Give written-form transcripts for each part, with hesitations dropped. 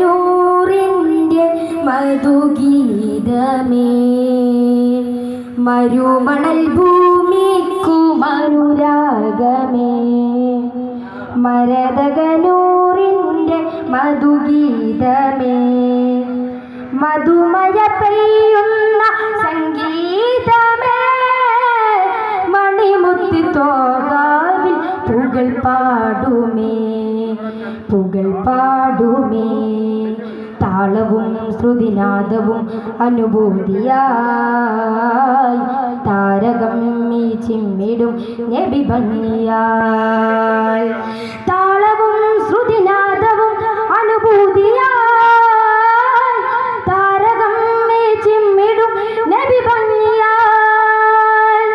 മരതകനൂറിൻ്റെ മധുഗീതമേ മരുമണൽ ഭൂമിക്കുമനുരാഗമേ മരതകനൂറിൻ്റെ മധുഗീതമേ മധുമയ പെയ്യുന്ന സംഗീതമേ മണിമുത്തി തോകാവിൽ പുകൾ പാടുമേ താളവും ശ്രുതിനാദവും അനുഭൂതിയായി താരകം ഈ ചിമ്മിടും നബി ഭംഗിയായി താളവും ശ്രുതിനാദവും അനുഭൂതിയായി താരകം ഈ ചിമ്മിടും നബി ഭംഗിയായി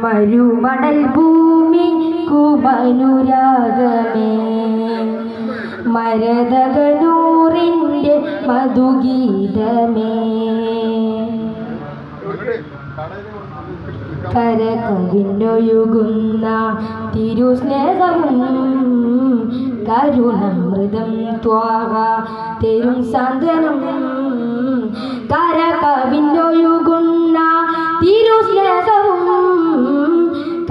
മരുമണൽ ഭൂമി കുമനുരാഗമേ മരതകനൂറിൻ്റെ മധുഗീതമേ കരകവിന്നൊഴുകുന്ന തിരുസ്നേഹവും കരുണമൃതം ത്വാഹ തെരും സാന്ത്വനം കരകവിന്നൊഴുകുന്ന തിരുസ്നേഹവും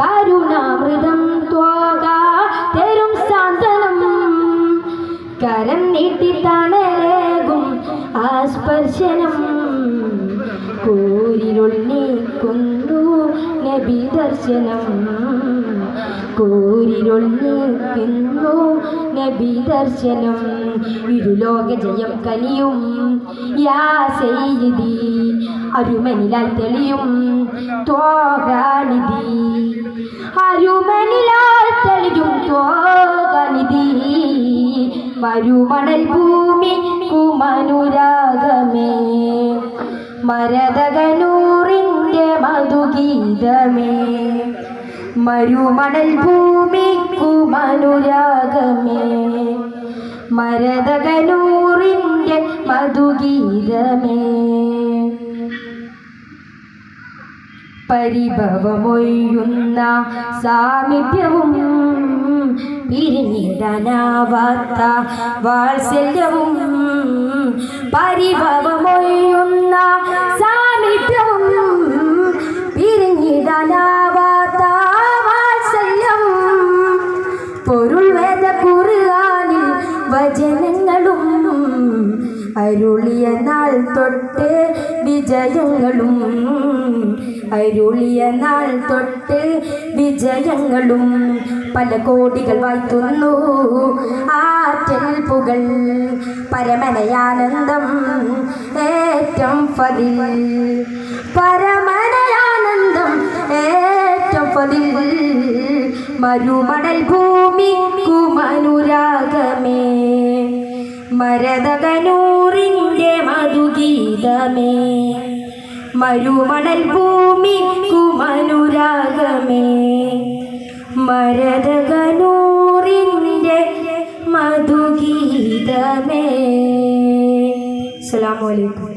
കരുണാമൃതം ത്വാഹ തെരും സാന്ത്വനം കരം നീട്ടി തണലേകും ആസ്പർശനം കൂരിരുൾ നീക്കുന്നു നബി ദർശനം കൂരിരുൾ നീക്കുന്നു നബി ദർശനം ഇരുലോക ജയം കനിയും യാ സയ്യിദി അരുമനിലാൽ തെളിയും ത്വാഹാനിധി അരുമനിലാൽ തെളിയും ത്വാഹാനിധി മരുമണൽ ഭൂമി കുമനുരാഗമേ മരതകനൂറിൻ്റെ മധുഗീതമേ മരുമണൽ ഭൂമി കുമനുരാഗമേ മരതകനൂറിൻ്റെ മധുഗീതമേ പരിഭവമൊയ്യുന്ന സാമീപ്യവും പിരിഞ്ഞിടാനാവാത്ത വാത്സല്യവും പരിഭവമൊയ്യുന്ന സാമീപ്യവും പിരിഞ്ഞിടാനാവാത്ത വാത്സല്യവും പൊരുൾ വേദ ഖുർആനിൽ വചനങ്ങളും അരുളിയ നാൾ തൊട്ട് വിജയങ്ങളും അരുളിയ നാൾ തൊട്ട് വിജയങ്ങളും പല കോടികൾ വാഴ്ത്തുന്നു ആറ്റൽ പുകൾ പരമനയാനന്ദം ഏറ്റം ഫലിൽ പരമനയാനന്ദം ഏറ്റം ഫലിൽ മരുമണൽ ഭൂമി കുമനുരാഗമേ മരതകനൂറിൻ്റെ മധുഗീതമേ മരുമണൽ ഭൂമി കുമനുരാഗമേ മരതകനൂറിൻ്റെ മധുഗീതമേ. അസ്സലാമു അലൈക്കും.